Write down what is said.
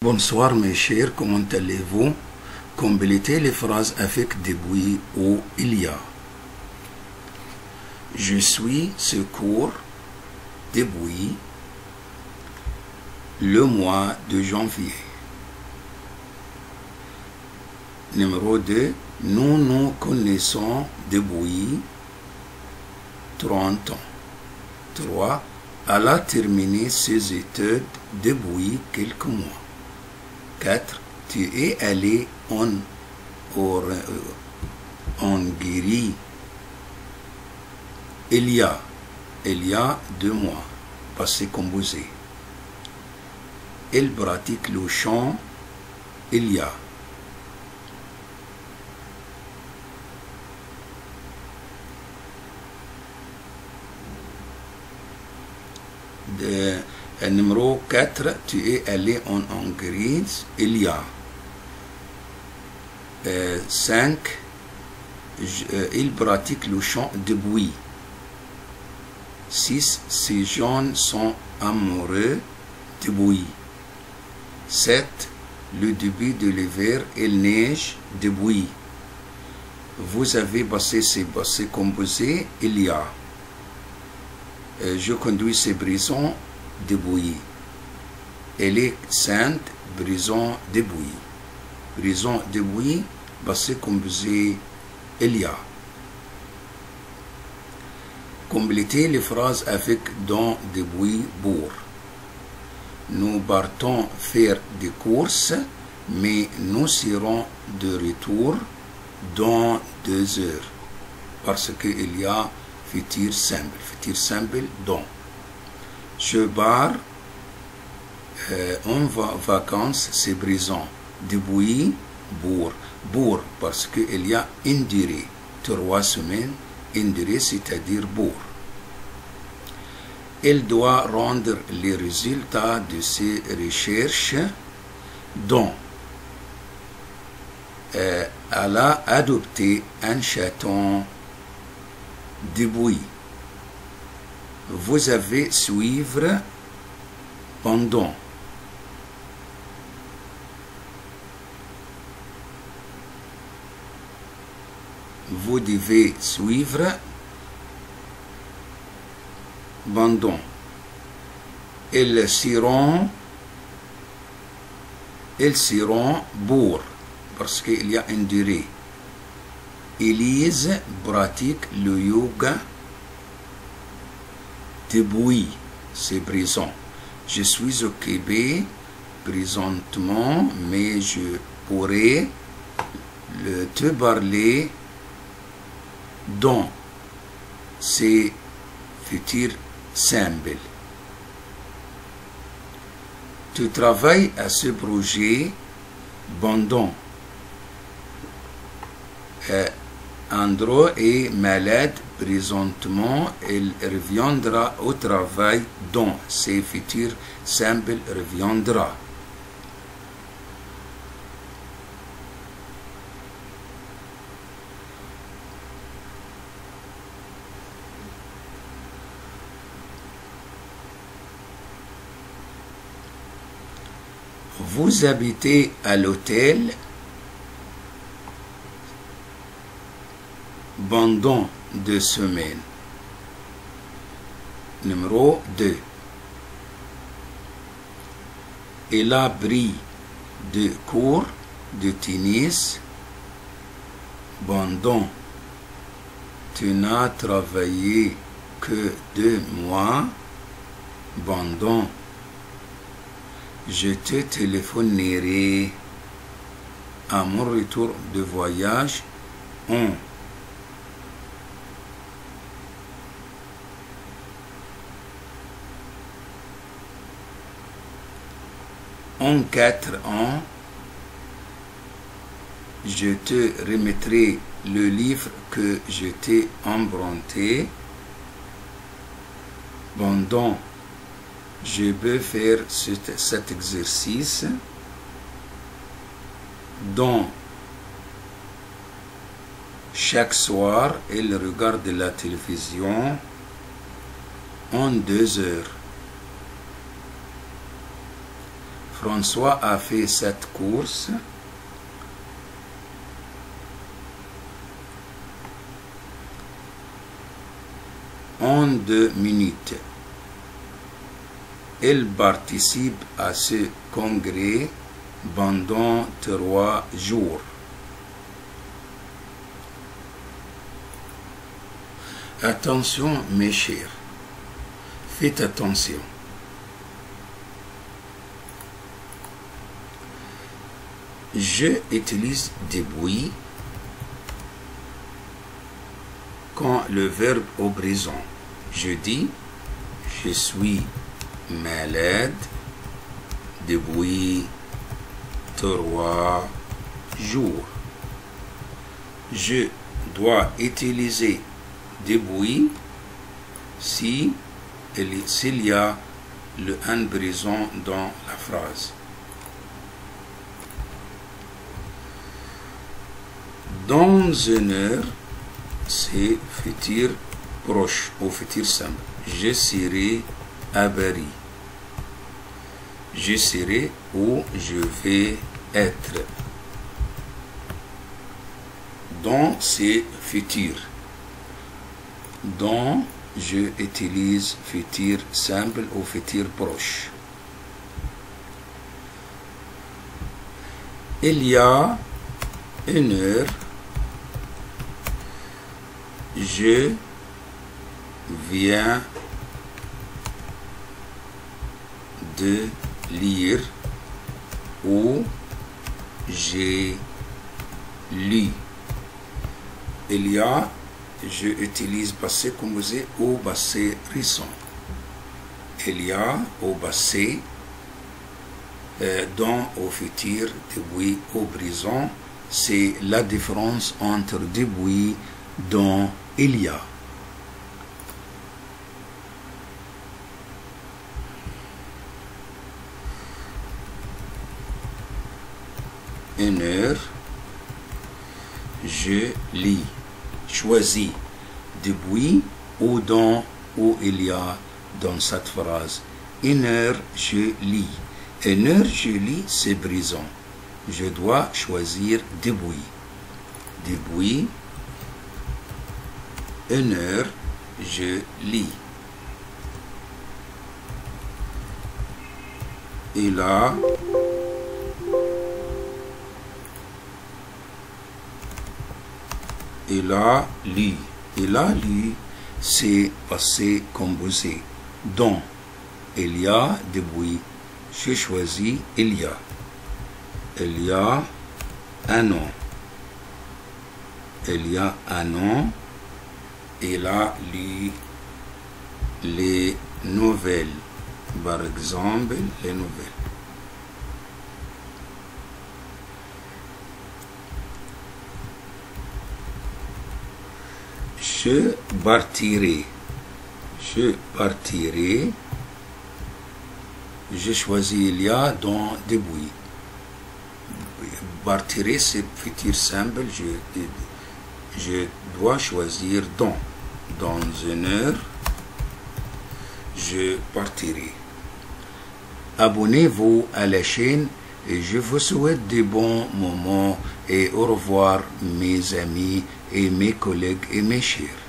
Bonsoir mes chers, comment allez-vous? Complétez les phrases avec depuis ou il y a. Je suis secours depuis le mois de janvier. Numéro 2. Nous nous connaissons depuis 30 ans. 3. Elle a terminé ses études depuis quelques mois. 4. Tu es allé en Hongrie il y a 2 mois, passé composé. Elle pratique le chant il y a. Numéro 4, tu es allé en Hongrie il y a. 5, il pratique le chant depuis. 6, ces gens sont amoureux depuis. 7, le début de l'hiver, il neige depuis. Vous avez passé ces passés composés il y a. Je conduis ces brisons depuis. Elle est sainte, brison depuis. Brison depuis, passé composé il y a. Complétez les phrases avec dans, depuis, pour. Nous partons faire des courses, mais nous serons de retour dans 2 heures. Parce qu'il y a futur simple. Futur simple, dans. Je pars en vacances, c'est brisant. Depuis, pour, parce qu'il y a une durée. 3 semaines, une durée, c'est-à-dire pour. Elle doit rendre les résultats de ses recherches dont elle a adopté un chaton depuis. Vous avez suivre pendant. Vous devez suivre pendant. Ils seront pour, parce qu'il y a une durée. Élise pratique le yoga depuis, c'est présent. Je suis occupé présentement, mais je pourrais te parler dans, c'est futur simple. Tu travailles à ce projet pendant. Andrew est malade présentement, il reviendra au travail dans, c'est futur simple reviendra. Vous habitez à l'hôtel pendant 2 semaines. Numéro 2. Il a pris des cours de tennis pendant. Tu n'as travaillé que 2 mois pendant. Je te téléphonerai à mon retour de voyage en 4 ans. Je te remettrai le livre que je t'ai emprunté pendant. Je peux faire cet exercice dans. Chaque soir, il regarde la télévision en 2 heures. François a fait cette course en 2 minutes. Elle participe à ce congrès pendant 3 jours. Attention mes chers, faites attention. Je utilise des bruits quand le verbe au présent. Je dis je suis malade depuis 3 jours. Je dois utiliser des bruits s'il y a le un présent dans la phrase. Dans une heure, c'est futur proche ou futur simple. Je serai à Paris. Je serai où je vais être. Dans, c'est futur. Dans, je utilise futur simple ou futur proche. Il y a une heure, je viens de lire ou j'ai lu. Il y a, je utilise passé composé ou passé récent. Il y a au passé, dans au futur, depuis au présent, c'est la différence entre depuis, dans, il y a. Une heure, je lis. Choisis depuis ou dans où il y a dans cette phrase. Une heure, je lis. Une heure, je lis, c'est présent. Je dois choisir depuis. Depuis une heure, je lis. Il a lu. Il a lu, c'est passé composé. Dans, il y a depuis. Je choisis, il y a. Il y a un an. Il y a un an. Il a lu les nouvelles. Par exemple, les nouvelles. Je partirai. Je partirai. Je choisis il y a dans depuis. Partirai, c'est futur simple. Je dois choisir dans. Dans une heure, je partirai. Abonnez-vous à la chaîne et je vous souhaite de bons moments et au revoir mes amis et mes collègues et mes chers.